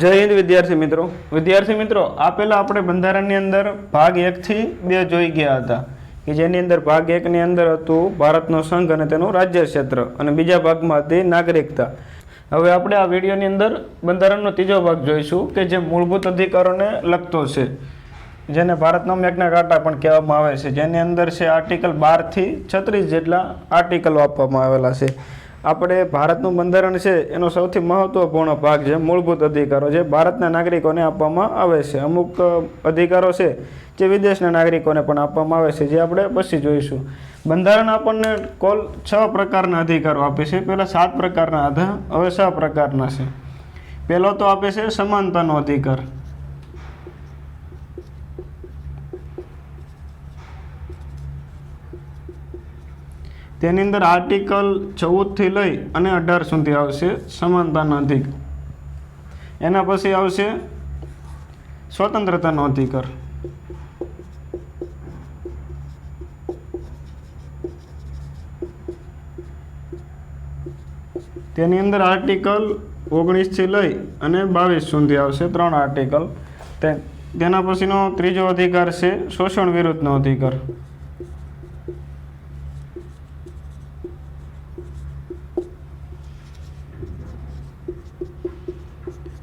જય હિન્દ વિદ્યાર્થી મિત્રો આપેલા આપણે બંધારણની અંદર ભાગ 1 થી 2 જોઈ ગયા હતા કે જેની અંદર ભાગ 1 ની અંદર હતું ભારતનો સંઘ અને તેનું રાજ્ય ક્ષેત્ર અને બીજા ભાગમાં હતી નાગરિકતા। હવે આપણે આ વિડિયોની અંદર બંધારણનો ત્રીજો ભાગ જોઈશું કે જે મૂળભૂત અધિકારોને લગતો છે, જેને ભારતનો મેગ્ના કાર્ટા પણ કહેવામાં આવે છે, જેની અંદર છે આર્ટિકલ 12 થી 36 જેટલા આર્ટિકલો આપવામાં આવેલા છે। આપણે ભારતનું બંધારણ છે એનો સૌથી મહત્વપૂર્ણ ભાગ છે મૂળભૂત અધિકારો, જે ભારતના નાગરિકોને આપવામાં આવે છે। અમુક અધિકારો છે જે વિદેશના નાગરિકોને પણ આપવામાં આવે છે, જે આપણે પછી જોઈશું। બંધારણ આપણને કુલ 6 પ્રકારના અધિકારો આપે છે। પહેલા 7 પ્રકારના હતા, હવે 6 પ્રકારના છે। પહેલો તો આપે છે સમાનતાનો અધિકાર। તેની અંદર આર્ટિકલ 14 થી લઈ અને 18 સુધી આવશે સમાનતાનો અધિકાર। એના પછી આવશે સ્વતંત્રતાનો અધિકાર। તેની અંદર આર્ટિકલ 19 થી લઈ અને 22 સુધી આવશે, 3 આર્ટિકલ। તેના પછીનો ત્રીજો અધિકાર છે શોષણ વિરુદ્ધનો અધિકાર।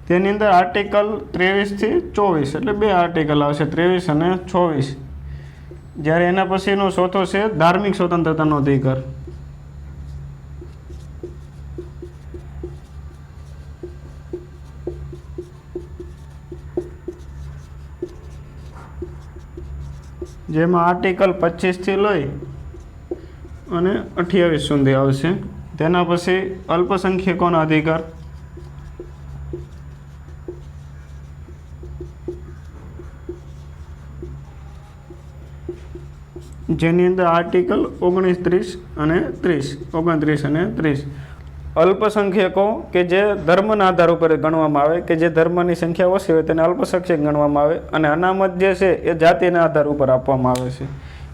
તેની અંદર આર્ટિકલ 23 થી 24 એટલે 2 આર્ટિકલ આવશે, 23 અને 24। જ્યારે એના પછીનો ચોથો છે ધાર્મિક સ્વતંત્રતાનો અધિકાર। જેમાં આર્ટિકલ 25 થી લઈ અને 28 સુધી આવશે। તેના પછી અલ્પસંખ્યકોનો અધિકાર। જેની અંદર આર્ટિકલ 29 અને 30। અલ્પસંખ્યકો કે જે ધર્મના આધાર ઉપર ગણવામાં આવે, કે જે ધર્મની સંખ્યા ઓછી હોય તેને અલ્પસંખ્યક ગણવામાં આવે, અને અનામત જે છે એ જાતિના આધાર ઉપર આપવામાં આવે છે।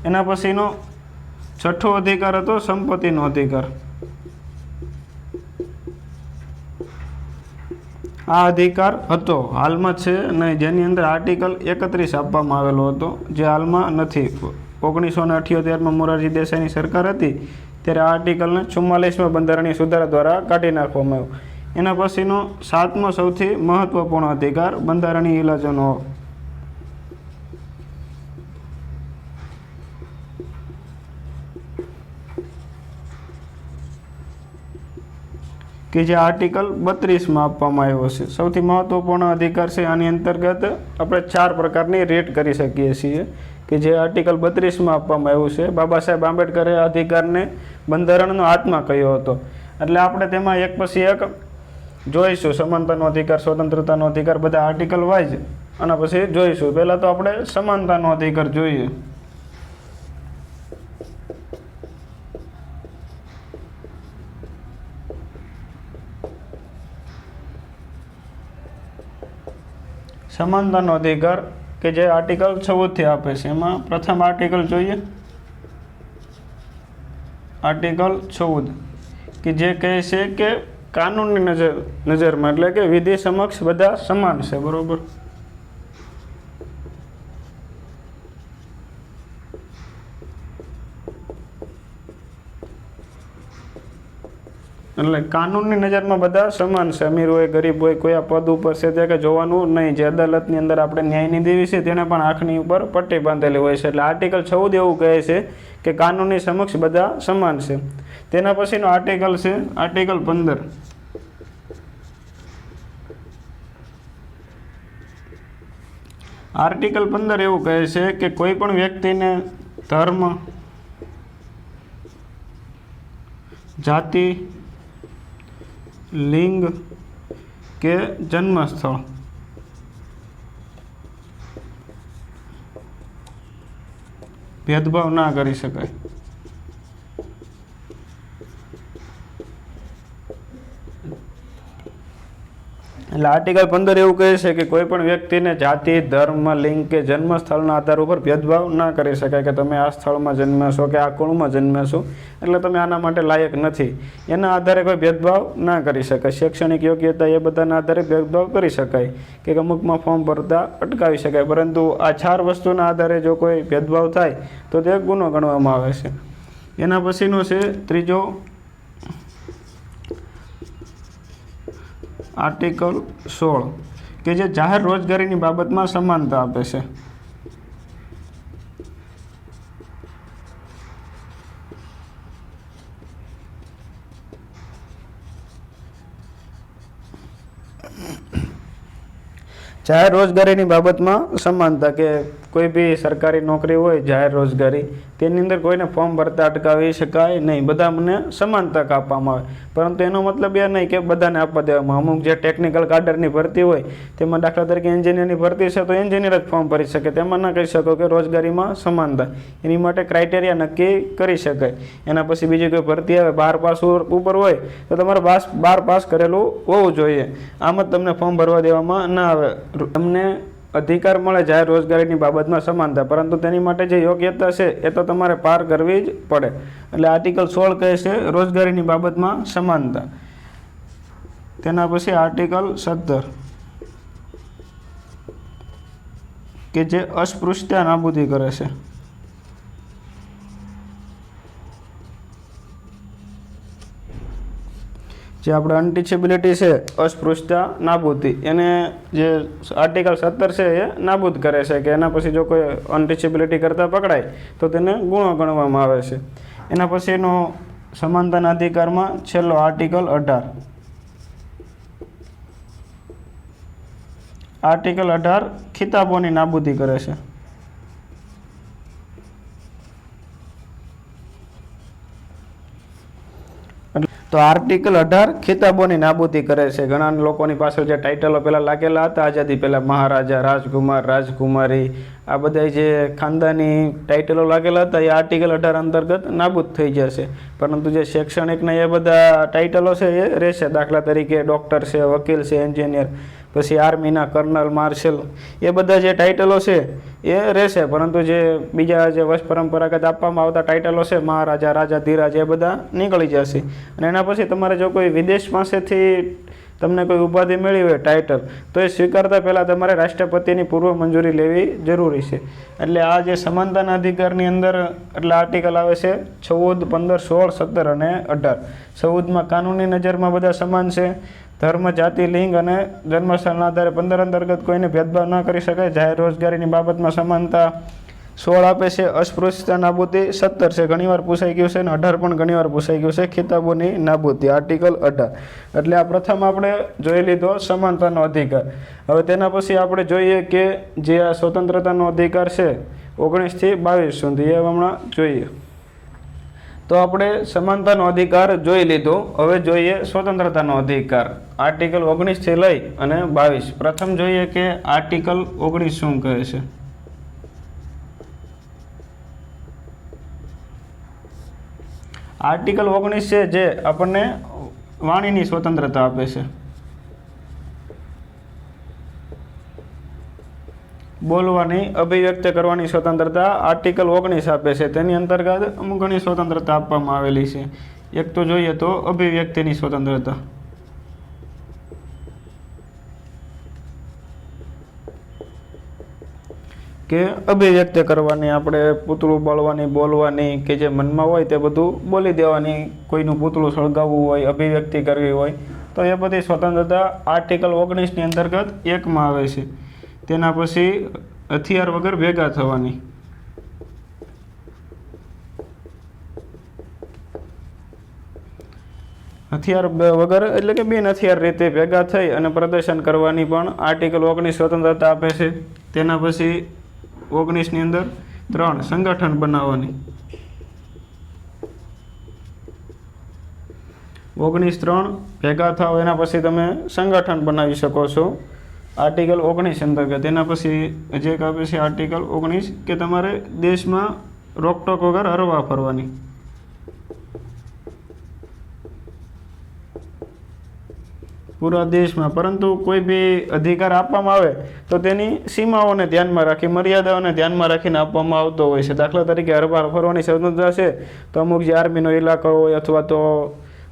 એના પછીનો છઠ્ઠો અધિકાર હતો સંપત્તિનો અધિકાર। આ અધિકાર હતો, હાલમાં છે નહીં, જેની અંદર આર્ટિકલ 31 આપવામાં આવેલો હતો, જે હાલમાં નથી। 1978માં મોરારજી દેસાઈની સરકાર હતી ત્યારે આ આર્ટિકલને 44માં બંધારણીય સુધારા દ્વારા કાઢી નાખવામાં આવ્યો। એના પછીનો 7મો સૌથી મહત્વપૂર્ણ અધિકાર બંધારણીય ઇલાજોનો, કે જે આર્ટિકલ 32માં આપવામાં આવ્યો છે, સૌથી મહત્વપૂર્ણ અધિકાર છે। આની અંતર્ગત આપણે 4 પ્રકારની રેટ કરી શકીએ છીએ, કે જે આર્ટિકલ 32માં આપવામાં આવ્યું છે। બાબા સાહેબ આંબેડકરે આ અધિકારને બંધારણનો આત્મા કહ્યો હતો, એટલે આપણે તેમાં એક પછી એક જોઈશું। સમાનતાનો અધિકાર, સ્વતંત્રતાનો અધિકાર, બધા આર્ટિકલ વાઇઝ આના પછી જોઈશું। પહેલાં તો આપણે સમાનતાનો અધિકાર જોઈએ। સમાનતાનો અધિકાર કે જે આર્ટિકલ 14 થી આપે છે, એમાં પ્રથમ આર્ટિકલ જોઈએ, આર્ટિકલ 14, કે જે કહે છે કે કાનૂનની નજરમાં એટલે કે વિધિ સમક્ષ બધા સમાન છે, બરોબર। એટલે કાનૂનની નજરમાં બધા સમાન છે, અમીર હોય ગરીબ હોય, કોઈ આ પદ ઉપર છે તે કે જોવાનું નહીં। જે અદાલતની અંદર આપણે ન્યાયની દેવી છે તેને પણ આંખની ઉપર પટ્ટી બાંધેલી હોય છે, એટલે આર્ટિકલ 14 એવું કહે છે કે કાનૂનની સમક્ષ બધા સમાન છે। તેના પછીનો આર્ટિકલ છે આર્ટિકલ 15। આર્ટિકલ 15 એવું કહે છે કે કોઈ પણ વ્યક્તિને ધર્મ, જાતિ, લિંગ કે જન્મસ્થળ ભેદભાવ ના કરી શકાય। એટલે આર્ટિકલ 15 એવું કહે છે કે કોઈ પણ વ્યક્તિને જાતિ, ધર્મ, લિંગ કે જન્મ સ્થળના આધાર ઉપર ભેદભાવ ના કરી શકાય કે તમે આ સ્થળમાં જન્મ્યા છો કે આ કુળમાં જન્મ્યા છો એટલે તમે આના માટે લાયક નથી, એના આધારે કોઈ ભેદભાવ ના કરી શકાય. શૈક્ષણિક યોગ્યતા એ બધાના આધારે ભેદભાવ કરી શકાય કે અમુકમાં ફોર્મ ભરતા અટકાવી શકાય, પરંતુ આ 4 વસ્તુના આધારે જો કોઈ ભેદભાવ થાય તો તે ગુનો ગણવામાં આવે છે. એના પછીનો છે ત્રીજો આર્ટિકલ 16 કે જે જાહેર રોજગારીની બાબતમાં સમાનતા આપે છે. જાહેર રોજગારીની બાબતમાં સમાનતા કે કોઈ બી સરકારી નોકરી હોય જાહેર રોજગારી તેની અંદર કોઈને ફોર્મ ભરતા અટકાવી શકાય નહીં, બધા મને સમાન તક આપવામાં આવે. પરંતુ એનો મતલબ એ નહીં કે બધાને આપવા દેવામાં. અમુક જે ટેકનિકલ કાડરની ભરતી હોય તેમાં દાખલા તરીકે એન્જિનિયરની ભરતી છે તો એન્જિનિયર જ ફોર્મ ભરી શકે, તેમાં ના કહી શકો કે રોજગારીમાં સમાનતા. એની માટે ક્રાઇટેરિયા નક્કી કરી શકાય. એના પછી બીજી કોઈ ભરતી આવે 12 પાસ ઉપર હોય તો તમારે 12 પાસ કરેલું હોવું જોઈએ, આમ જ તમને ફોર્મ ભરવા દેવામાં ના આવે. તમને અધિકાર મળે જાહેર રોજગારીની બાબતમાં સમાનતા, પરંતુ તેની માટે જે યોગ્યતા છે એ તો તમારે પાર કરવી જ પડે. એટલે આર્ટિકલ 16 કહે છે રોજગારીની બાબતમાં સમાનતા. તેના પછી આર્ટિકલ 17 કે જે અસ્પૃશ્યતા નાબૂદી કરે છે. જે આપણે અનટીચેબિલિટી છે, અસ્પૃશ્યતા નાબૂદી, એને જે આર્ટિકલ 17 છે એ નાબૂદ કરે છે કે એના પછી જો કોઈ અનટીચેબિલિટી કરતાં પકડાય તો તેને ગુનો ગણવામાં આવે છે. એના પછીનો સમાનતાના અધિકારમાં છેલ્લો આર્ટિકલ 18. આર્ટિકલ 18 ખિતાબોની નાબૂદી કરે છે. તો આર્ટિકલ 18 ખિતાબોની નાબૂદી કરે છે. ઘણા લોકોની પાછળ જે ટાઇટલો પહેલાં લાગેલા હતા આઝાદી પહેલાં, મહારાજા, રાજકુમાર, રાજકુમારી, આ બધા જે ખાનદાની ટાઇટલો લાગેલા હતા એ આર્ટિકલ 18 અંતર્ગત નાબૂદ થઈ જશે. પરંતુ જે શૈક્ષણિકના એ બધા ટાઇટલો છે એ રહેશે. દાખલા તરીકે ડૉક્ટર છે, વકીલ છે, એન્જિનિયર, પછી આર્મીના કર્નલ, માર્શલ, એ બધા જે ટાઇટલો છે એ રહેશે. પરંતુ જે બીજા જે વંશ પરંપરાગત આપવામાં આવતા ટાઇટલો છે, મહારાજા, રાજા, ધીરાજ, એ બધા નીકળી જશે. અને એના પછી તમારે જો કોઈ વિદેશ પાસેથી તમને કોઈ ઉપાધિ મળી હોય ટાઇટલ, તો એ સ્વીકારતા પહેલાં તમારે રાષ્ટ્રપતિની પૂર્વ મંજૂરી લેવી જરૂરી છે. એટલે આ જે સમાનતાના અધિકારની અંદર એટલે આર્ટિકલ આવે છે 14, 15, 16, 17 અને 18. 14માં કાનૂની નજરમાં બધા સમાન છે. ધર્મ, જાતિ, લિંગ અને જન્મસ્થળના આધારે 15 અંતર્ગત કોઈને ભેદભાવ ન કરી શકાય. જાહેર રોજગારીની બાબતમાં સમાનતા. 16 આપે છે અસ્પૃશ્યતા નાબૂદી. 17 છે ઘણીવાર પૂછાઈ ગયું છે અને 18 પણ ઘણીવાર પૂછાઈ ગયું છે ખિતાબોની નાબૂદી, આર્ટિકલ 18. એટલે આ પ્રથમ આપણે જોઈ લીધો સમાનતાનો અધિકાર. હવે તેના પછી આપણે જોઈએ કે જે આ સ્વતંત્રતાનો અધિકાર છે 19 થી 22 સુધી, એ હમણાં જોઈએ. તો આપણે સમાનતાનો અધિકાર જોઈ લીધો. હવે જોઈએ સ્વતંત્રતાનો અધિકાર, આર્ટિકલ 19 થી લઈ અને 22. પ્રથમ જોઈએ કે આર્ટિકલ 19 શું કહે છે. આર્ટિકલ 19 છે જે આપણને વાણીની સ્વતંત્રતા આપે છે. બોલવાની, અભિવ્યક્ત કરવાની સ્વતંત્રતા આર્ટિકલ 19 આપે છે. તેની અંતર્ગત અમુક ઘણી સ્વતંત્રતા આપવામાં આવેલી છે. એક તો જોઈએ તો અભિવ્યક્તિની સ્વતંત્રતા. કે અભિવ્યક્ત કરવાની, આપણે પૂતળું બાળવાની, બોલવાની, કે જે મનમાં હોય તે બધું બોલી દેવાની. કોઈનું પૂતળું સળગાવવું હોય, અભિવ્યક્તિ કરવી હોય તો એ બધી સ્વતંત્રતા આર્ટિકલ 19ની અંતર્ગત 1માં આવે છે. તેના પછી હથિયાર વગર ભેગા થવાની. હથિયાર વગર એટલે કે બિન હથિયાર રીતે ભેગા થઈ અને પ્રદર્શન કરવાની પણ આર્ટિકલ 19 સ્વતંત્રતા આપે છે. તેના પછી 19ની અંદર 3 સંગઠન બનાવવાની. 19(3) ભેગા થાવ, એના પછી તમે સંગઠન બનાવી શકો છો આર્ટિકલ 19 અંતર્ગત. એના પછી જે આપે છે આર્ટિકલ 19 કે તમારે દેશમાં રોકટોક વગર હરવા ફરવાની. પૂરા દેશમાં, પરંતુ કોઈ બી અધિકાર આપવામાં આવે તો તેની સીમાઓને ધ્યાનમાં રાખી, મર્યાદાઓને ધ્યાનમાં રાખીને આપવામાં આવતો હોય છે. દાખલા તરીકે હરવા ફરવાની સ્વતંત્રતા છે તો અમુક જે આર્મીનો ઇલાકો હોય અથવા તો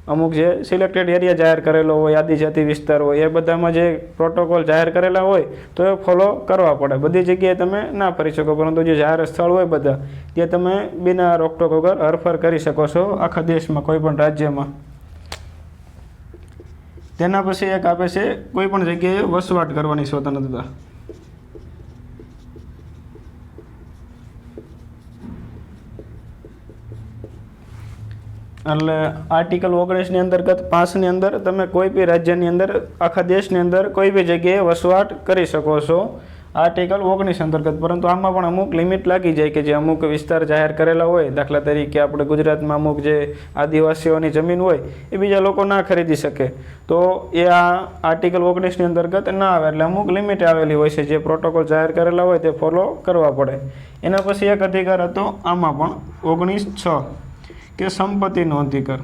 અમુક જે સિલેક્ટેડ એરિયા જાહેર કરેલો હોય, આદિજાતિ વિસ્તાર હોય, એ બધામાં જે પ્રોટોકોલ જાહેર કરેલા હોય તો એ ફોલો કરવા પડે. બધી જગ્યાએ તમે ના ફરી શકો, પરંતુ જે જાહેર સ્થળ હોય બધા ત્યાં તમે બિના રોકટોક વગર હરફર કરી શકો છો આખા દેશમાં, કોઈ પણ રાજ્યમાં. તેના પછી એક આપે છે કોઈ પણ જગ્યાએ વસવાટ કરવાની સ્વતંત્રતા. એટલે આર્ટિકલ 19ની અંતર્ગત 5ની અંદર તમે કોઈ બી રાજ્યની અંદર, આખા દેશની અંદર કોઈ બી જગ્યાએ વસવાટ કરી શકો છો આર્ટિકલ 19 અંતર્ગત. પરંતુ આમાં પણ અમુક લિમિટ લાગી જાય કે જે અમુક વિસ્તાર જાહેર કરેલા હોય, દાખલા તરીકે આપણે ગુજરાતમાં અમુક જે આદિવાસીઓની જમીન હોય એ બીજા લોકો ના ખરીદી શકે, તો એ આ આર્ટિકલ 19ની અંતર્ગત ના આવે. એટલે અમુક લિમિટ આવેલી હોય છે, જે પ્રોટોકોલ જાહેર કરેલા હોય તે ફોલો કરવા પડે. એના પછી એક અધિકાર હતો આમાં પણ 19(6) કે સંપત્તિનો અધિકાર,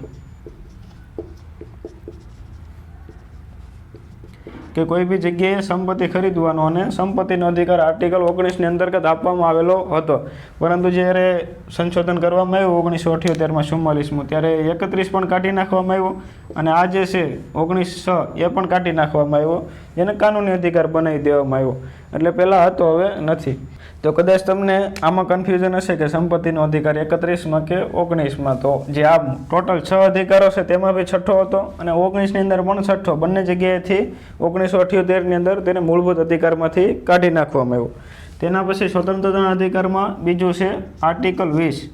કે કોઈ બી જગ્યાએ સંપત્તિ ખરીદવાનો અને સંપત્તિનો અધિકાર આર્ટિકલ 19ની અંતર્ગત આપવામાં આવેલો હતો. પરંતુ જ્યારે સંશોધન કરવામાં આવ્યું 1978માં 44માં, ત્યારે 31 પણ કાઢી નાખવામાં આવ્યો અને આ જે છે 19(6) એ પણ કાઢી નાખવામાં આવ્યો, જેને કાનૂની અધિકાર બનાવી દેવામાં આવ્યો. એટલે પહેલાં હતો, હવે નથી. તો કદાચ તમને આમાં કન્ફ્યુઝન હશે કે સંપત્તિનો અધિકાર 31માં કે 19માં. તો જે આ ટોટલ 6 અધિકારો છે તેમાં બી છઠ્ઠો હતો અને 19ની અંદર પણ છઠ્ઠો. બંને જગ્યાએથી 1978ની અંદર તેને મૂળભૂત અધિકારમાંથી કાઢી નાખવામાં આવ્યો. તેના પછી સ્વતંત્રતાના અધિકારમાં બીજું છે આર્ટિકલ 20.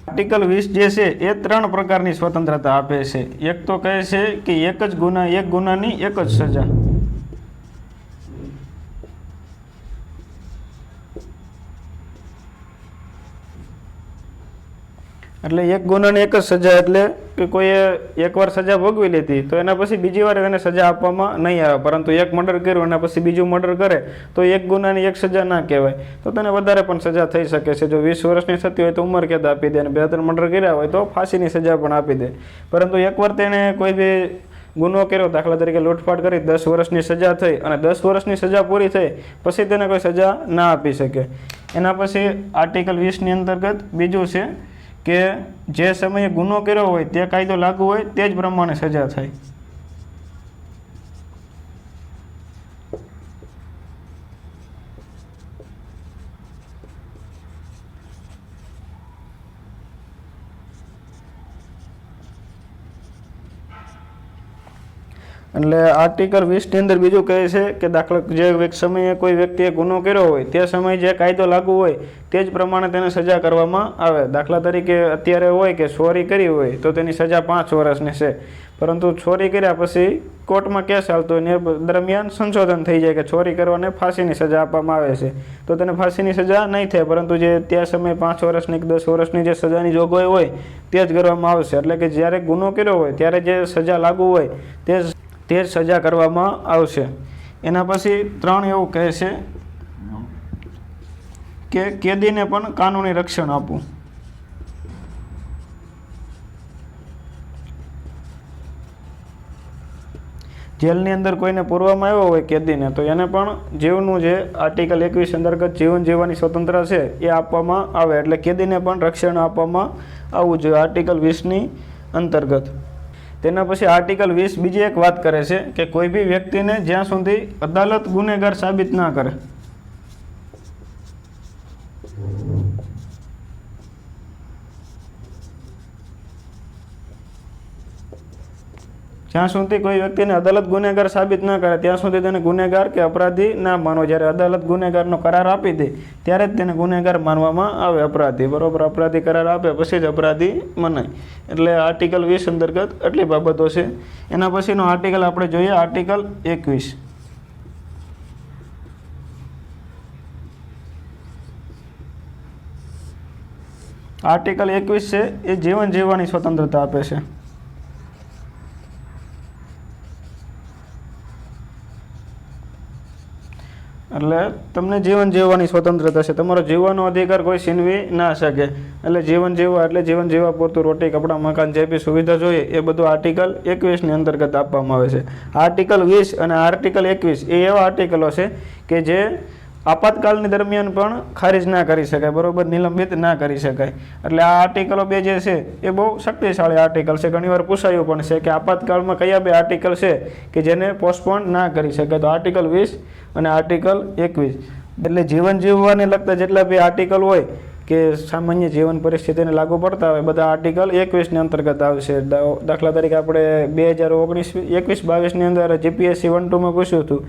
આર્ટિકલ 20 જે છે એ 3 પ્રકારની સ્વતંત્રતા આપે છે. એક તો કહે છે કે એક ગુનાની એક જ સજા. એટલે એક ગુનાની એક જ સજા, એટલે કે કોઈએ એકવાર સજા ભોગવી લીધી તો એના પછી બીજી વાર એને સજા આપવામાં નહીં આવે. પરંતુ એક મર્ડર કર્યું એના પછી બીજું મર્ડર કરે તો એક ગુનાની એક સજા ના કહેવાય, તો તેને વધારે પણ સજા થઈ શકે છે. જો 20 વર્ષની થતી હોય તો ઉંમર કેદ આપી દે, અને 2-3 મર્ડર કર્યા હોય તો ફાંસીની સજા પણ આપી દે. પરંતુ એકવાર તેને કોઈ બી ગુનો કર્યો, દાખલા તરીકે લૂંટફાટ કરી, 10 વર્ષની સજા થઈ અને 10 વર્ષની સજા પૂરી થઈ પછી તેને કોઈ સજા ના આપી શકે. એના પછી આર્ટિકલ 20ની અંતર્ગત બીજું છે કે જે સમયે ગુનો કર્યો હોય તે કાયદો લાગુ હોય તે જ પ્રમાણે સજા થાય. એટલે આર્ટિકલ 20ની અંદર બીજું કહે છે કે દાખલા જે સમયે કોઈ વ્યક્તિએ ગુનો કર્યો હોય તે સમયે જે કાયદો લાગુ હોય તે જ પ્રમાણે તેને સજા કરવામાં આવે. દાખલા તરીકે અત્યારે હોય કે ચોરી કરી હોય તો તેની સજા 5 વર્ષની છે, પરંતુ ચોરી કર્યા પછી કોર્ટમાં કેસ ચાલતો હોય ને એ દરમિયાન સંશોધન થઈ જાય કે ચોરી કરવાને ફાંસીની સજા આપવામાં આવે છે, તો તેને ફાંસીની સજા નહીં થાય, પરંતુ જે ત્યાં સમયે 5 વર્ષની કે 10 વર્ષની જે સજાની જોગવાઈ હોય તે જ કરવામાં આવશે. એટલે કે જ્યારે ગુનો કર્યો હોય ત્યારે જે સજા લાગુ હોય તે જ સજા કરવામાં આવશે. એના પછી 3 એવું કહે છે કે કેદીને પણ કાનૂની રક્ષણ આપવું. જેલની અંદર કોઈને પૂરવામાં આવ્યો હોય કેદીને, તો એને પણ જીવનું જે આર્ટિકલ 21 અંતર્ગત જીવન જીવવાની સ્વતંત્રતા છે એ આપવામાં આવે. એટલે કેદીને પણ રક્ષણ આપવામાં આવવું જોઈએ આર્ટિકલ 20ની અંતર્ગત. તેના પછી આર્ટિકલ 20 બીજી એક વાત કરે છે કે કોઈ બી વ્યક્તિને જ્યાં સુધી અદાલત ગુનેગાર સાબિત ના કરે, જ્યાં સુધી કોઈ વ્યક્તિને અદાલત ગુનેગાર સાબિત ના કરે ત્યાં સુધી તેને ગુનેગાર કે અપરાધી ના માનવો. જ્યારે અદાલત ગુનેગારનો કરાર આપી દે ત્યારે જ તેને ગુનેગાર માનવામાં આવે, અપરાધી. બરોબર, અપરાધી કરાર આપે પછી જ અપરાધી મનાય. એટલે આર્ટિકલ 20 અંતર્ગત આટલી બાબતો છે. એના પછીનો આર્ટિકલ આપણે જોઈએ, આર્ટિકલ 21. આર્ટિકલ 21 છે એ જીવન જીવવાની સ્વતંત્રતા આપે છે. એટલે તમને જીવન જીવવાની સ્વતંત્રતા છે, તમારો જીવવાનો અધિકાર કોઈ છીનવી ના શકે. એટલે જીવન જીવવા એટલે જીવન જીવવા પૂરતું રોટી કપડાં મકાન જે બી સુવિધા જોઈએ એ બધું આર્ટિકલ 21ની અંતર્ગત આપવામાં આવે છે. આર્ટિકલ 20 અને આર્ટિકલ 21 એ એવા આર્ટિકલો છે કે જે આપાતકાલની દરમિયાન પણ ખારીજ ના કરી શકાય, બરોબર, નિલંબિત ના કરી શકાય. એટલે આ આર્ટિકલો બે જે છે એ બહુ શક્તિશાળી આર્ટિકલ છે. ઘણીવાર પૂછાયું પણ છે કે આપાતકાળમાં કયા બે આર્ટિકલ છે કે જેને પોસ્ટપોન ના કરી શકાય, તો આર્ટિકલ 20 અને આર્ટિકલ 21. એટલે જીવન જીવવાને લગતા જેટલા બી આર્ટિકલ હોય કે સામાન્ય જીવન પરિસ્થિતિને લાગુ પડતા હોય બધા આર્ટિકલ 21ની અંતર્ગત આવશે. દાખલા તરીકે આપણે 2019-21-22ની અંદર જીપીએસસી 1-2માં પૂછ્યું હતું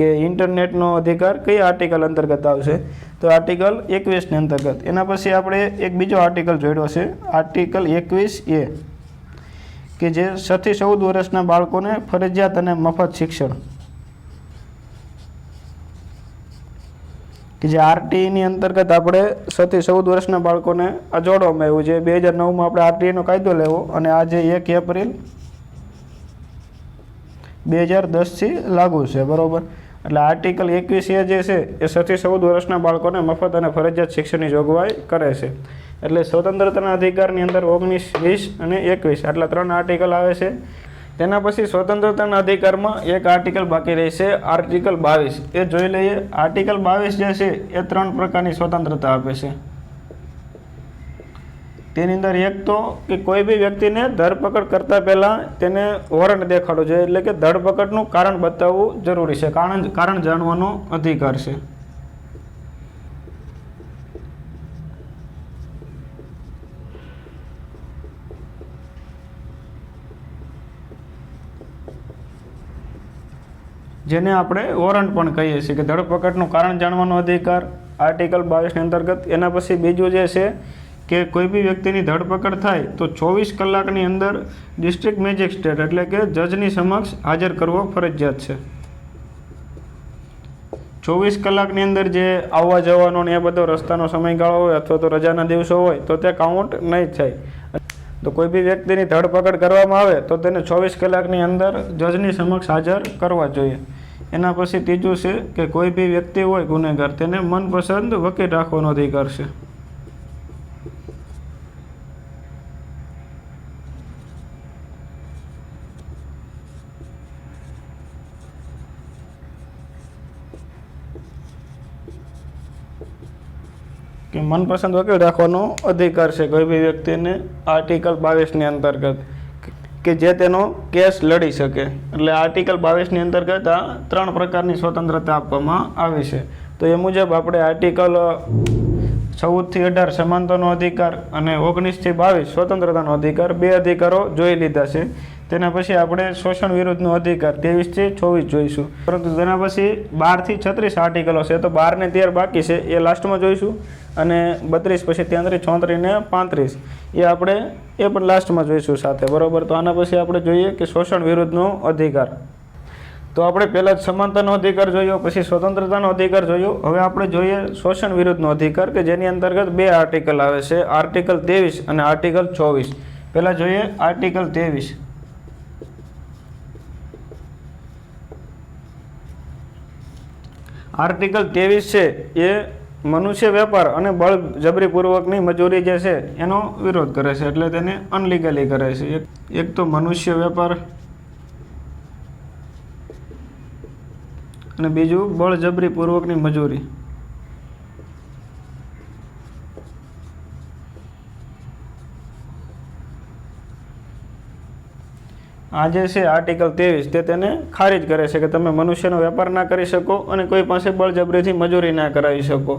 કે ઇન્ટરનેટનો અધિકાર કઈ આર્ટિકલ અંતર્ગત આવશે, તો આર્ટિકલ 21ની અંતર્ગત. એના પછી આપણે એક બીજો આર્ટિકલ જોડ્યો છે, આર્ટિકલ 21A, કે જે 6 થી 14 વર્ષના બાળકોને ફરજિયાત અને મફત શિક્ષણ, કે જે આરટીઈની અંતર્ગત આપણે 6 થી 14 વર્ષના બાળકોને આ જોડવામાં આવ્યું છે. 2009માં આપણે આરટીઈનો કાયદો લેવો અને આજે 1 એપ્રિલ 2010થી લાગુ છે, બરાબર. એટલે આર્ટિકલ 21A જે છે એ 6 થી 14 વર્ષના બાળકોને મફત અને ફરજિયાત શિક્ષણની જોગવાઈ કરે છે. એટલે સ્વતંત્રતાના અધિકારની અંદર 19, 20 અને 21 આટલા 3 આર્ટિકલ આવે છે. તેના પછી સ્વતંત્રતાના અધિકારમાં એક આર્ટિકલ બાકી રહેશે, આર્ટિકલ 22. એ જોઈ લઈએ. આર્ટિકલ 22 જે છે એ 3 પ્રકારની સ્વતંત્રતા આપે છે. તેની અંદર એક તો કે કોઈ બી વ્યક્તિને ધરપકડ કરતા પહેલાં તેને વોરંટ દેખાડવું જોઈએ, એટલે કે ધરપકડનું કારણ બતાવવું જરૂરી છે, કારણ જાણવાનો અધિકાર છે. જેને આપણે વોરંટ પણ કહીએ છીએ, કે ધરપકડનું કારણ જાણવાનો અધિકાર આર્ટિકલ 22ની અંતર્ગત. એના પછી બીજું જે છે કે કોઈ બી વ્યક્તિની ધરપકડ થાય તો 24 કલાકની અંદર ડિસ્ટ્રિક્ટ મેજિસ્ટ્રેટ એટલે કે જજની સમક્ષ હાજર કરવો ફરજિયાત છે. 24 કલાકની અંદર જે આવવા જવાનો ને એ બધો રસ્તાનો સમયગાળો હોય અથવા તો રજાના દિવસો હોય તો તે કાઉન્ટ નહીં થાય. તો કોઈ બી વ્યક્તિની ધરપકડ કરવામાં આવે તો તેને 24 કલાકની અંદર જજની સમક્ષ હાજર કરવા જોઈએ. એના પછી ત્રીજું છે કે કોઈ બી વ્યક્તિ હોય ગુનેગાર તેને મનપસંદ વકીલ રાખવાનો અધિકાર છે. કે મનપસંદ વકીલ રાખવાનો અધિકાર છે કોઈ બી વ્યક્તિને આર્ટિકલ 22ની અંતર્ગત, કે જે તેનો કેસ લડી શકે. એટલે આર્ટિકલ 22ની અંતર્ગત આ 3 પ્રકારની સ્વતંત્રતા આપવામાં આવી છે. તો એ મુજબ આપણે આર્ટિકલ 14 થી 18 સમાનતાનો અધિકાર અને 19 થી 22 સ્વતંત્રતાનો અધિકાર, 2 અધિકારો જોઈ લીધા છે. તેના પછી આપણે શોષણ વિરુદ્ધનો અધિકાર 23 થી 24 જોઈશું. પરંતુ તેના પછી 12 થી 36 આર્ટિકલો છે, તો 12 ને 13 બાકી છે, એ લાસ્ટમાં જોઈશું. અને 32 પછી 33, 34 ને 35 એ આપણે એ પણ લાસ્ટમાં જોઈશું સાથે, બરાબર. તો આના પછી આપણે જોઈએ કે શોષણ વિરુદ્ધનો અધિકાર. તો આપણે પહેલાં જ સમાનતાનો અધિકાર જોયો, પછી સ્વતંત્રતાનો અધિકાર જોયો. હવે આપણે જોઈએ શોષણ વિરુદ્ધનો અધિકાર, કે જેની અંતર્ગત 2 આર્ટિકલ આવે છે, આર્ટિકલ 23 અને આર્ટિકલ 24. પહેલાં જોઈએ આર્ટિકલ 23. આર્ટિકલ 23 છે એ મનુષ્ય વેપાર અને બળજબરીપૂર્વકની મજૂરી જે છે એનો વિરોધ કરે છે, એટલે તેને અનલીગલી કરે છે. એક તો મનુષ્ય વેપાર અને બીજું બળજબરીપૂર્વકની મજૂરી. આ જે છે આર્ટિકલ 23 તે તેને ખારીજ કરે છે કે તમે મનુષ્યનો વેપાર ના કરી શકો અને કોઈ પાસે બળજબરીથી મજૂરી ના કરાવી શકો.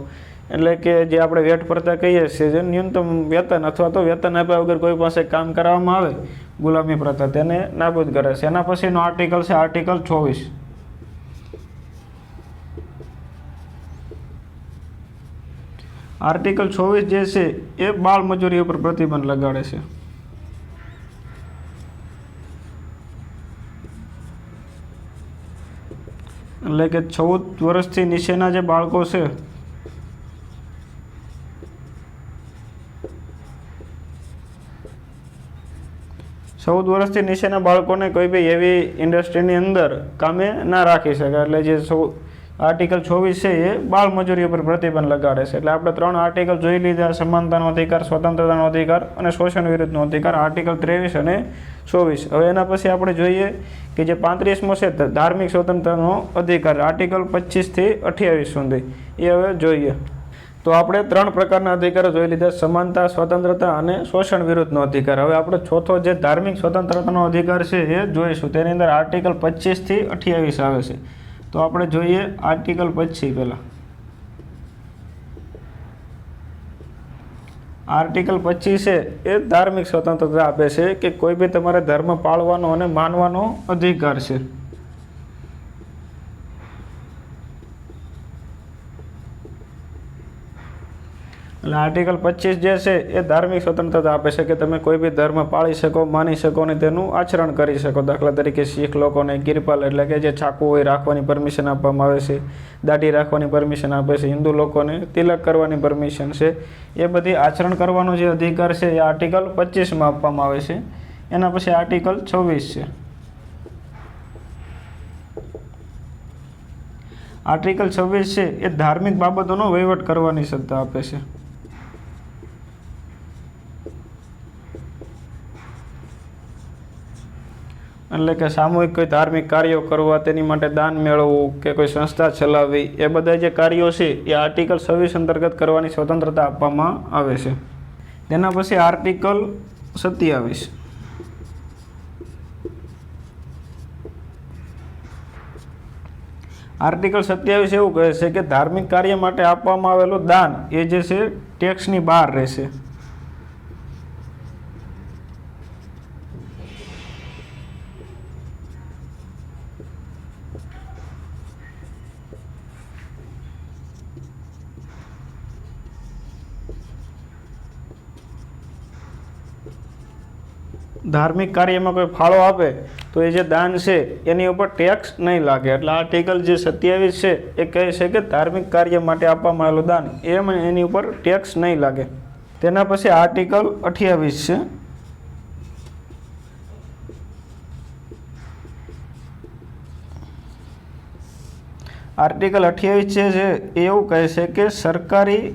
એટલે કે જે આપણે વેઠ પ્રથા કહીએ છીએ, જે ન્યૂનતમ વેતન અથવા તો વેતન આપ્યા વગર કોઈ પાસે કામ કરાવવામાં આવે, ગુલામી પ્રથા, તેને નાબૂદ કરે છે. એના પછીનો આર્ટિકલ છે આર્ટિકલ 24. આર્ટિકલ 24 જે છે એ બાળ મજૂરી ઉપર પ્રતિબંધ લગાડે છે. એટલે કે 14 વર્ષથી નીચેના જે બાળકો છે નીચેના બાળકોને કોઈ બી એવી ઇન્ડસ્ટ્રીની અંદર કામે ના રાખી શકાય. એટલે જે આર્ટિકલ 24 છે એ બાળ મજૂરી ઉપર પ્રતિબંધ લગાડે છે. એટલે આપણે 3 આર્ટિકલ જોઈ લીધા: સમાનતાનો અધિકાર, સ્વતંત્રતાનો અધિકાર અને શોષણ વિરુદ્ધનો અધિકાર, આર્ટિકલ 23 અને 24. હવે એના પછી આપણે જોઈએ કે જે 35મો છે ધાર્મિક સ્વતંત્રતાનો અધિકાર, આર્ટિકલ 25 થી 28 સુધી, એ હવે જોઈએ. તો આપણે 3 પ્રકારના અધિકારો જોઈ લીધા: સમાનતા, સ્વતંત્રતા અને શોષણ વિરુદ્ધનો અધિકાર. હવે આપણે ચોથો જે ધાર્મિક સ્વતંત્રતાનો અધિકાર છે એ જોઈશું. તેની અંદર આર્ટિકલ 25 થી 28 આવે છે. તો આપણે જોઈએ આર્ટિકલ 25 પહેલાં. આર્ટિકલ 25 છે એ ધાર્મિક સ્વતંત્રતા આપે છે કે કોઈ બી તમારે ધર્મ પાળવાનો અને માનવાનો અધિકાર છે. એટલે આર્ટિકલ 25 જે છે એ ધાર્મિક સ્વતંત્રતા આપે છે કે તમે કોઈ બી ધર્મ પાળી શકો, માની શકો અને તેનું આચરણ કરી શકો. દાખલા તરીકે શીખ લોકોને કિરપાલ એટલે કે જે છાકું હોય રાખવાની પરમિશન આપવામાં આવે છે, દાઢી રાખવાની પરમિશન આપે છે. હિન્દુ લોકોને તિલક કરવાની પરમિશન છે. એ બધી આચરણ કરવાનો જે અધિકાર છે એ આર્ટિકલ 25માં આપવામાં આવે છે. એના પછી આર્ટિકલ 26 છે. આર્ટિકલ 26 છે એ ધાર્મિક બાબતોનો વહીવટ કરવાની સત્તા આપે છે. એટલે કે સામૂહિક કોઈ ધાર્મિક કાર્યો કરવા, તેની માટે દાન મેળવવું કે કોઈ સંસ્થા ચલાવવી, એ બધા જે કાર્યો છે એ આર્ટિકલ 26 અંતર્ગત કરવાની સ્વતંત્રતા આપવામાં આવે છે. તેના પછી આર્ટિકલ 27. આર્ટિકલ 27 એવું કહે છે કે ધાર્મિક કાર્ય માટે આપવામાં આવેલું દાન એ જે છે ટેક્સની બહાર રહેશે. ધાર્મિક કાર્યમાં કોઈ ફાળો આપે તો એ જે દાન છે એની ઉપર ટેક્સ નહીં લાગે. એટલે આર્ટિકલ જે 27 છે એ કહે છે કે ધાર્મિક કાર્ય માટે આપવામાં આવેલું દાન એની ઉપર ટેક્સ નહીં લાગે. તેના પછી આર્ટિકલ 28 છે. આર્ટિકલ 28 છે એ એવું કહે છે કે સરકારી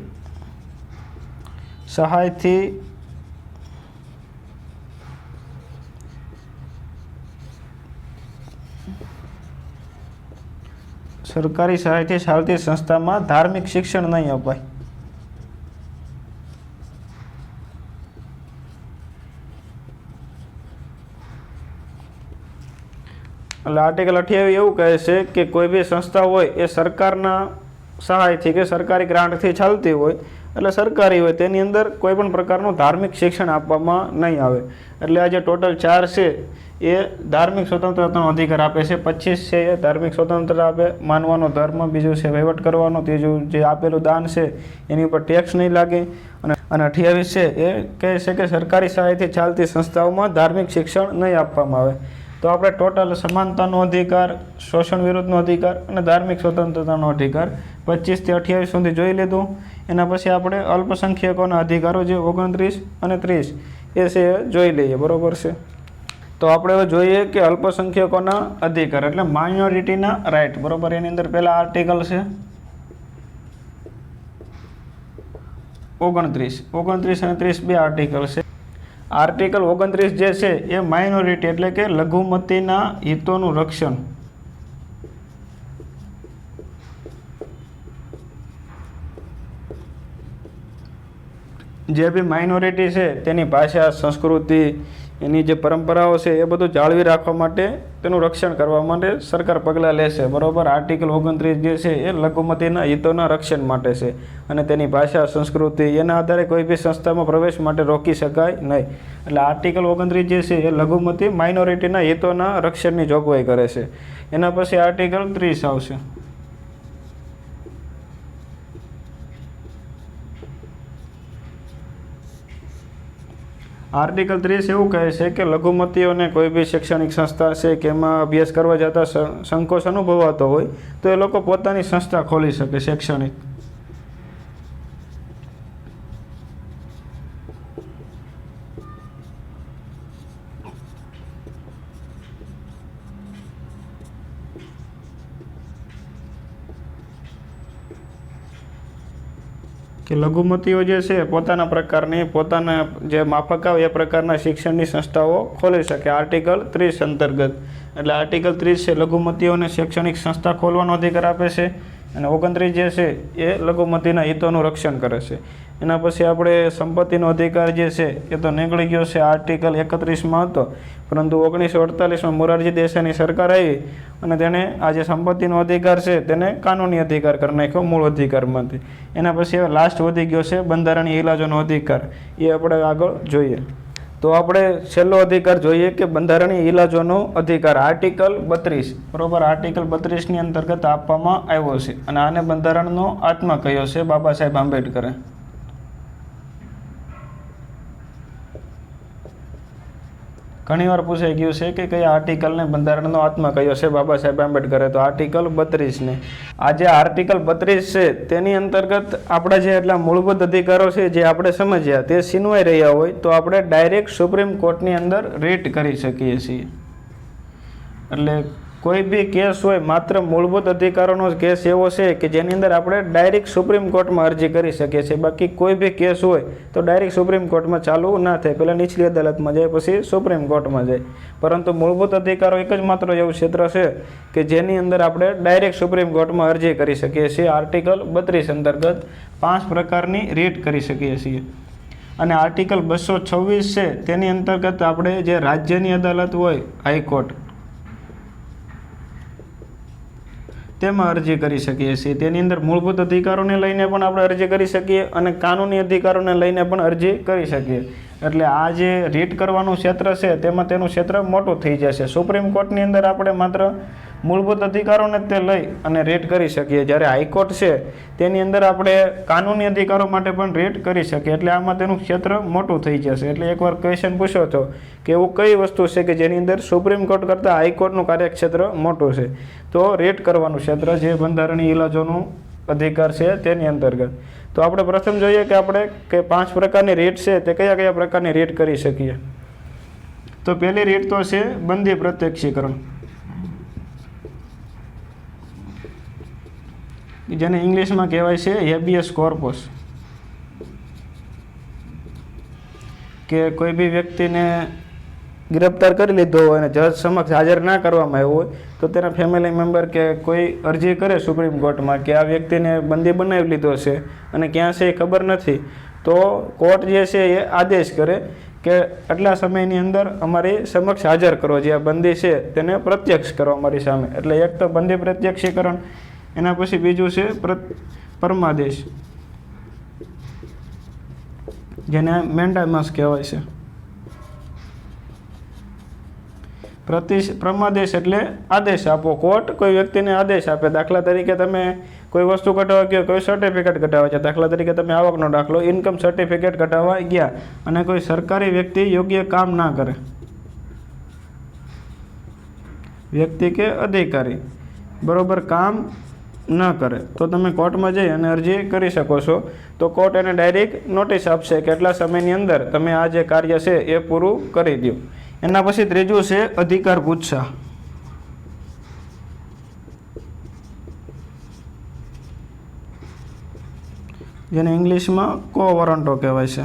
સહાયથી ચાલતી સંસ્થામાં ધાર્મિક શિક્ષણ નહીં અપાય. એટલે આર્ટિકલ 28 એવું કહે છે કે કોઈ બી સંસ્થા હોય એ સરકારના સહાયથી કે સરકારી ગ્રાન્ટથી ચાલતી હોય, એટલે સરકારી હોય, તેની અંદર કોઈ પણ પ્રકારનું ધાર્મિક શિક્ષણ આપવામાં નહીં આવે. એટલે આ જે ટોટલ 4 છે એ ધાર્મિક સ્વતંત્રતાનો અધિકાર આપે છે. 25 છે એ ધાર્મિક સ્વતંત્રતા આપે, માનવાનો ધર્મ, બીજું છે વહીવટ કરવાનો, ત્રીજું જે આપેલું દાન છે એની ઉપર ટેક્સ નહીં લાગે, અને 28 છે એ કહે છે કે સરકારી સહાયથી ચાલતી સંસ્થાઓમાં ધાર્મિક શિક્ષણ નહીં આપવામાં આવે. તો આપણે ટોટલ સમાનતાનો અધિકાર, શોષણ વિરુદ્ધનો અધિકાર અને ધાર્મિક સ્વતંત્રતાનો અધિકાર 25 થી 28 સુધી જોઈ લીધું. એના પછી આપણે અલ્પસંખ્યકોના અધિકારો જે 29 અને 30 એ છે એ જોઈ લઈએ. બરાબર છે. તો આપણે હવે જોઈએ કે અલ્પસંખ્યકોના અધિકાર એટલે માઇનોરિટીના રાઇટ. બરાબર. એની અંદર પહેલા આર્ટિકલ છે 29 અને 30 બે આર્ટિકલ છે. આર્ટિકલ 29 જે છે એ માઇનોરિટી એટલે કે લઘુમતીના હિતોનું રક્ષણ. જે બી માઇનોરિટી છે તેની ભાષા, સંસ્કૃતિ, એની જે પરંપરાઓ છે એ બધું જાળવી રાખવા માટે, તેનું રક્ષણ કરવા માટે સરકાર પગલાં લેશે. બરાબર. આર્ટિકલ 29 જે છે એ લઘુમતીના હિતોના રક્ષણ માટે છે, અને તેની ભાષા, સંસ્કૃતિ એના આધારે કોઈ બી સંસ્થામાં પ્રવેશ માટે રોકી શકાય નહીં. એટલે આર્ટિકલ 29 જે છે એ લઘુમતી માઇનોરિટીના હિતોના રક્ષણની જોગવાઈ કરે છે. એના પછી આર્ટિકલ 30 આવશે. આર્ટિકલ 30 એવું કહે છે કે લઘુમતીઓને કોઈ બી શૈક્ષણિક સંસ્થા છે કે એમાં અભ્યાસ કરવા જતા સંકોચ અનુભવાતો હોય તો એ લોકો પોતાની સંસ્થા ખોલી શકે શૈક્ષણિક. કે લઘુમતીઓ જે છે પોતાના પ્રકારની પોતાના જે માફક આવે એ પ્રકારના શિક્ષણની સંસ્થાઓ ખોલી શકે આર્ટિકલ 30 અંતર્ગત. એટલે આર્ટિકલ 30 છે લઘુમતીઓને શૈક્ષણિક સંસ્થા ખોલવાનો અધિકાર આપે છે અને 29 જે છે એ લઘુમતીના હિતોનું રક્ષણ કરે છે. એના પછી આપણે સંપત્તિનો અધિકાર જે છે એ તો નીકળી ગયો છે આર્ટિકલ 31માં હતો, પરંતુ 1948માં મોરારજી દેસાઈની સરકાર આવી અને તેણે આ જે સંપત્તિનો અધિકાર છે તેને કાનૂની અધિકાર કરી નાખ્યો મૂળ અધિકારમાંથી. એના પછી હવે લાસ્ટ વધી ગયો છે બંધારણીય ઇલાજોનો અધિકાર, એ આપણે આગળ જોઈએ. તો આપણે છેલ્લો અધિકાર જોઈએ કે બંધારણીય ઇલાજોનો અધિકાર આર્ટિકલ 32, બરોબર. આર્ટિકલ 32ની અંતર્ગત આપવામાં આવ્યો છે અને આને બંધારણનો આત્મા કહ્યો છે બાબા સાહેબ આંબેડકરે. ઘણીવાર પૂછાઈ ગયું છે કે કયા આર્ટિકલને બંધારણનો આત્મા કહ્યો છે બાબા સાહેબ આંબેડકરે, તો આર્ટિકલ 32ને. આ જે આર્ટિકલ 32 છે તેની અંતર્ગત આપણા જે એટલા મૂળભૂત અધિકારો છે જે આપણે સમજ્યા તે છીનવાઈ રહ્યા હોય તો આપણે ડાયરેક્ટ સુપ્રીમ કોર્ટની અંદર રીટ કરી શકીએ છીએ. એટલે કોઈ બી કેસ હોય, માત્ર મૂળભૂત અધિકારોનો કેસ એવો છે કે જેની અંદર આપણે ડાયરેક્ટ સુપ્રીમ કોર્ટમાં અરજી કરી શકીએ છીએ. બાકી કોઈ બી કેસ હોય તો ડાયરેક્ટ સુપ્રીમ કોર્ટમાં ચાલુ ના થાય, પહેલાં નીચલી અદાલતમાં જાય પછી સુપ્રીમ કોર્ટમાં જાય. પરંતુ મૂળભૂત અધિકારો એક જ માત્ર એવું ક્ષેત્ર છે કે જેની અંદર આપણે ડાયરેક્ટ સુપ્રીમ કોર્ટમાં અરજી કરી શકીએ છીએ. આર્ટિકલ 32 અંતર્ગત 5 પ્રકારની રીટ કરી શકીએ છીએ. અને આર્ટિકલ 226 છે તેની અંતર્ગત આપણે જે રાજ્યની અદાલત હોય હાઈકોર્ટ તેમાં અરજી કરી શકીએ છીએ. તેની અંદર મૂળભૂત અધિકારોને લઈને પણ આપણે અરજી કરી શકીએ અને કાનૂની અધિકારોને લઈને પણ અરજી કરી શકીએ. એટલે આ જે રીટ કરવાનું ક્ષેત્ર છે તેમાં તેનું ક્ષેત્ર મોટું થઈ જશે. સુપ્રીમ કોર્ટની અંદર આપણે માત્ર મૂળભૂત અધિકારોને તે લઈ અને રીટ કરી શકીએ, જ્યારે હાઈકોર્ટ છે તેની અંદર આપણે કાનૂની અધિકારો માટે પણ રીટ કરી શકીએ. એટલે આમાં તેનું ક્ષેત્ર મોટું થઈ જશે. એટલે એકવાર ક્વેશ્ચન પૂછ્યો હતો કે એવું કઈ વસ્તુ છે કે જેની અંદર સુપ્રીમ કોર્ટ કરતાં હાઈકોર્ટનું કાર્યક્ષેત્ર મોટું છે, તો રીટ કરવાનું ક્ષેત્ર જે બંધારણીય ઇલાજોનું અધિકાર છે તેની અંતર્ગત. તો આપણે પ્રથમ જોઈએ કે આપણે કે 5 પ્રકારની રીટ છે તે કયા કયા પ્રકારની રીટ કરી શકીએ. તો પહેલી રીટ તો છે બંધી પ્રત્યક્ષીકરણ, જેને ઇંગ્લિશમાં કહેવાય છે હેબિયસ કોર્પસ. કે કોઈ બી વ્યક્તિને ગિરફ્તાર કરી લીધો હોય અને જજ સમક્ષ હાજર ના કરવામાં આવ્યો હોય તો તેના ફેમિલી મેમ્બર કે કોઈ અરજી કરે સુપ્રીમ કોર્ટમાં કે આ વ્યક્તિને બંદી બનાવી લીધો છે અને ક્યાં છે એ ખબર નથી, તો કોર્ટ જે છે એ આદેશ કરે કે આટલા સમયની અંદર અમારી સમક્ષ હાજર કરો, જે આ બંદી છે તેને પ્રત્યક્ષ કરો અમારી સામે. એટલે એક તો બંદી પ્રત્યક્ષીકરણ, એના પછી બીજું છે પરમાદેશ, જેને મેન્ડામસ કહેવાય છે. પ્રમાદેશ એટલે આદેશ આપો. કોર્ટ કોઈ વ્યક્તિને આદેશ આપે, દાખલા તરીકે તમે કોઈ વસ્તુ કઢાવવા ગયો, કોઈ સર્ટિફિકેટ કઢાવવા છે, દાખલા તરીકે તમે આવકનો દાખલો ઇન્કમ સર્ટિફિકેટ કઢાવવા ગયા અને કોઈ સરકારી વ્યક્તિ યોગ્ય કામ ના કરે, વ્યક્તિ કે અધિકારી બરોબર કામ ન કરે, તો તમે કોર્ટમાં જઈ અને અરજી કરી શકો છો. તો કોર્ટ એને ડાયરેક્ટ નોટિસ આપશે કે એટલા સમયની અંદર તમે આ જે કાર્ય છે એ પૂરું કરી દો. એના પછી ત્રીજું છે અધિકાર પુચ્છા, જેને ઇંગ્લિશમાં કો વોરંટો કહેવાય છે.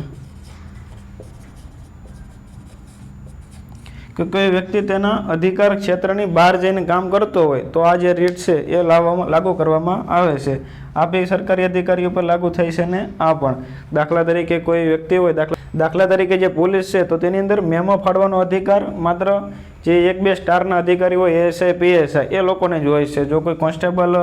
કે કોઈ વ્યક્તિ તેના અધિકાર ક્ષેત્રની બહાર જઈને કામ કરતો હોય તો આ જે રીટ છે એ લાગુ કરવામાં આવે છે. આ બી સરકારી અધિકારીઓ પર લાગુ થાય છે ને આ પણ. દાખલા તરીકે કોઈ વ્યક્તિ હોય, દાખલા તરીકે જે પોલીસ છે તો તેની અંદર મેમો ફાડવાનો અધિકાર માત્ર જે 1-2 સ્ટારના અધિકારી હોય એએસઆઈ પીએસઆઈ એ લોકોને જ હોય છે. જો કોઈ કોન્સ્ટેબલ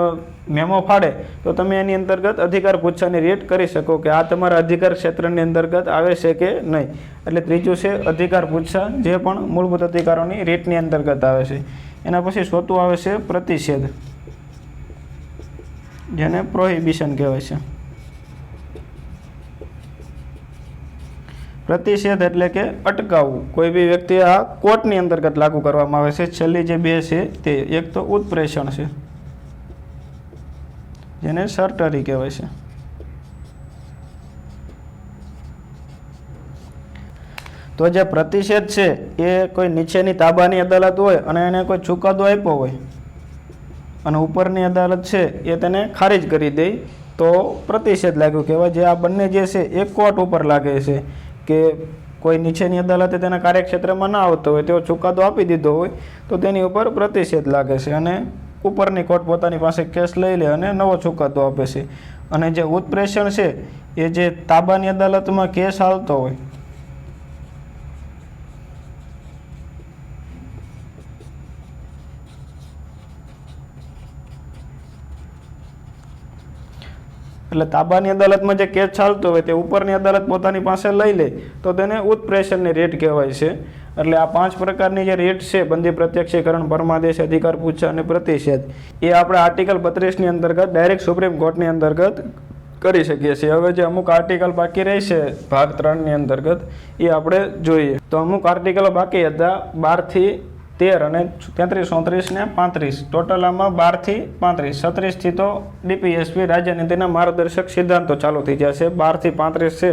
મેમો ફાડે તો તમે એની અંતર્ગત અધિકાર પુચ્છાની રીટ કરી શકો કે આ તમારા અધિકાર ક્ષેત્રની અંતર્ગત આવે છે કે નહીં. એટલે ત્રીજું છે અધિકાર પુચ્છા, જે પણ મૂળભૂત અધિકારોની રીટની અંતર્ગત આવે છે. એના પછી ચોથું આવે છે પ્રતિષેધ, જેને પ્રોહિબિશન કહેવાય છે. પ્રતિષેધ એટલે કે અટકાવવું. કોઈ બી વ્યક્તિ આ કોર્ટની અંતર્ગત લાગુ કરવામાં આવે છે. છેલ્લી જે બે છે તે એક તો ઉત્પ્રેષણ છે, જેને સર્ટરી કહેવાય છે. તો જે પ્રતિષેધ છે એ કોઈ નીચેની તાબાની અદાલત હોય અને એને કોઈ ચુકાદો આપ્યો હોય અને ઉપરની અદાલત છે એ તેને ખારીજ કરી દે તો પ્રતિષેધ લાગ્યું કહેવાય. જે આ બંને જે છે એ કોર્ટ ઉપર લાગે છે કે કોઈ નીચેની અદાલતે તેના કાર્યક્ષેત્રમાં ના આવતો હોય, તેઓ ચુકાદો આપી દીધો હોય તો તેની ઉપર પ્રતિષેધ લાગે છે અને ઉપરની કોર્ટ પોતાની પાસે કેસ લઈ લે અને નવો ચુકાદો આપે છે. અને જે ઉત્પ્રેષણ છે એ જે તાબાની અદાલતમાં કેસ હાલતો હોય, એટલે તાબાની અદાલતમાં જે કેસ ચાલતો હોય તે ઉપરની અદાલત પોતાની પાસે લઈ લે તો તેને ઉત્પ્રેષણની રીટ કહેવાય છે. એટલે આ 5 પ્રકારની જે રીટ છે, બંધી, પ્રત્યક્ષીકરણ, પરમાદેશ, અધિકાર પૂછા અને પ્રતિષેધ, એ આપણે આર્ટિકલ 35ની અંતર્ગત ડાયરેક્ટ સુપ્રીમ કોર્ટની અંતર્ગત કરી શકીએ છીએ. હવે જે અમુક આર્ટિકલ બાકી રહેશે ભાગ 3ની અંતર્ગત એ આપણે જોઈએ. તો અમુક આર્ટિકલો બાકી હતા 12 થી 13 અને 33, 34 ને 35, ટોટલ આમાં 12 થી 35, 36 થી તો ડીપીએસપી રાજ્ય નીતિના માર્ગદર્શક સિદ્ધાંતો ચાલુ થઈ જશે. 12 થી 35 છે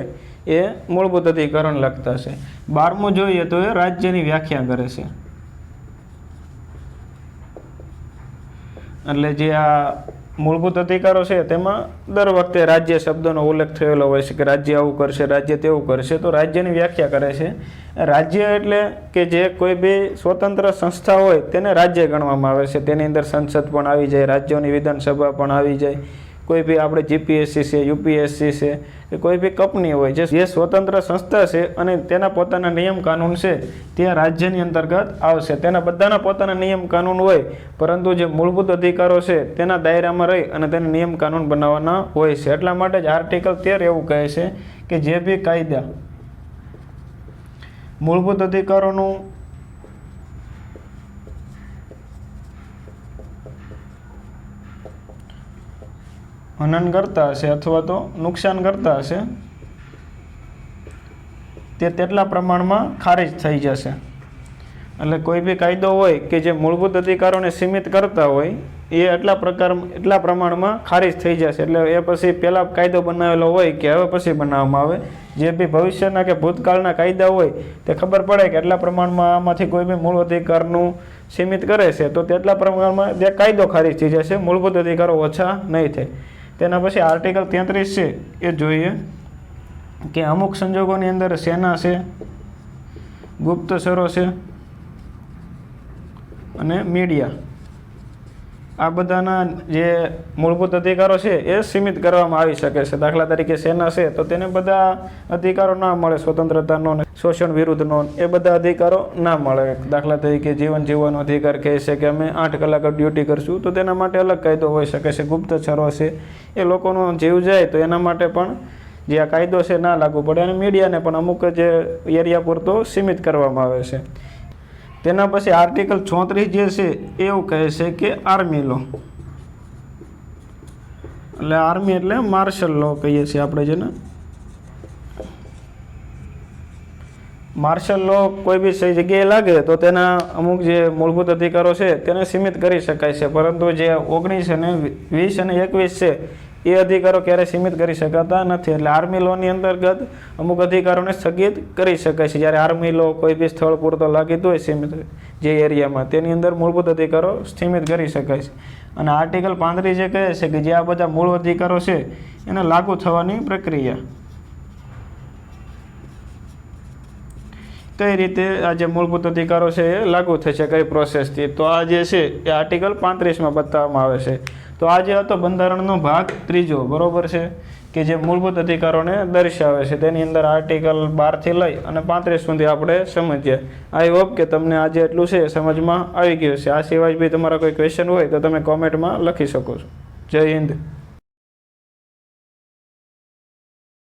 એ મૂળભૂત અધિકારોને લગતા છે. 12મું જોઈએ તો એ રાજ્યની વ્યાખ્યા કરે છે. એટલે જે આ મૂળભૂત અધિકારો છે તેમાં દર વખતે રાજ્ય શબ્દનો ઉલ્લેખ થયેલો હોય છે કે રાજ્ય આવું કરશે, રાજ્ય તેવું કરશે. તો રાજ્યની વ્યાખ્યા કરે છે. રાજ્ય એટલે કે જે કોઈ બી સ્વતંત્ર સંસ્થા હોય તેને રાજ્ય ગણવામાં આવે છે. તેની અંદર સંસદ પણ આવી જાય, રાજ્યોની વિધાનસભા પણ આવી જાય. કોઈ બી આપણે જીપીએસસી છે, યુપીએસસી છે કે કોઈ બી કંપની હોય જે સ્વતંત્ર સંસ્થા છે અને તેના પોતાના નિયમ કાનૂન છે તે રાજ્યની અંતર્ગત આવશે. તેના બધાના પોતાના નિયમ કાનૂન હોય, પરંતુ જે મૂળભૂત અધિકારો છે તેના દાયરામાં રહી અને તેને નિયમ કાનૂન બનાવવાના હોય છે. એટલા માટે જ આર્ટિકલ 13 એવું કહે છે કે જે બી કાયદા મૂળભૂત અધિકારોનું હનન કરતા હશે અથવા તો નુકસાન કરતા હશે તે તેટલા પ્રમાણમાં ખારિજ થઈ જશે. એટલે કોઈ બી કાયદો હોય કે જે મૂળભૂત અધિકારોને સીમિત કરતા હોય એ એટલા પ્રમાણમાં ખારિજ થઈ જશે. એટલે એ પછી પહેલાં કાયદો બનાવેલો હોય કે હવે પછી બનાવવામાં આવે, જે બી ભવિષ્યના કે ભૂતકાળના કાયદા હોય તે ખબર પડે કે એટલા પ્રમાણમાં આમાંથી કોઈ બી મૂળ અધિકારનું સીમિત કરે છે તો તેટલા પ્રમાણમાં જે કાયદો ખારિજ થઈ જશે, મૂળભૂત અધિકારો ઓછા નહીં થાય. તેના પછી આર્ટિકલ 33 છે એ જોઈએ કે અમુક સંજોગોની અંદર સેના છે, ગુપ્તચરો છે અને મીડિયા, આ બધાના જે મૂળભૂત અધિકારો છે એ સીમિત કરવામાં આવી શકે છે. દાખલા તરીકે સેના છે તો તેને બધા અધિકારો ના મળે, સ્વતંત્રતાનો, શોષણ વિરુદ્ધનો, એ બધા અધિકારો ના મળે. દાખલા તરીકે જીવન જીવવાનો અધિકાર કહે છે કે અમે 8 કલાક ડ્યુટી કરશું તો તેના માટે અલગ કાયદો હોઈ શકે છે. ગુપ્તચરો છે એ લોકોનો જીવ જાય તો એના માટે પણ જે આ કાયદો છે ના લાગુ પડે. અને મીડિયાને પણ અમુક જે એરિયા પૂરતો સીમિત કરવામાં આવે છે. તેના પછી આર્ટિકલ 34 જે છે એવું કહે છે કે આર્મી લો, એટલે આર્મી એટલે માર્શલ લો કહીએ છીએ આપણે જેને. માર્શલ લો કોઈ બી સહી જગ્યાએ લાગે તો તેના અમુક જે મૂળભૂત અધિકારો છે તેને સીમિત કરી શકાય છે, પરંતુ જે 19 અને 20 અને 21 છે એ અધિકારો ક્યારેય સીમિત કરી શકાતા નથી. એટલે આર્મી લોની અંતર્ગત અમુક અધિકારોને સ્થગિત કરી શકાય છે. જ્યારે આર્મી લો કોઈ બી સ્થળ પૂરતો લાગીતું હોય સીમિત જે એરિયામાં, તેની અંદર મૂળભૂત અધિકારો સીમિત કરી શકાય છે. અને આર્ટિકલ 35 જે કહે છે કે જે આ બધા મૂળ અધિકારો છે એને લાગુ થવાની પ્રક્રિયા, કઈ રીતે આ જે મૂળભૂત અધિકારો છે એ લાગુ થશે, કઈ પ્રોસેસથી, તો આ જે છે એ આર્ટિકલ 35માં બતાવવામાં આવે છે. તો આ જે હતો બંધારણનો ભાગ 3, બરોબર છે, કે જે મૂળભૂત અધિકારોને દર્શાવે છે. તેની અંદર આર્ટિકલ 12 થી લઈ અને 35 સુધી આપણે સમજીએ. આઈ હોપ કે તમને આજે એટલું છે સમજમાં આવી ગયું છે. આ સિવાય બી તમારા કોઈ ક્વેશ્ચન હોય તો તમે કોમેન્ટમાં લખી શકો છો. જય હિન્દ.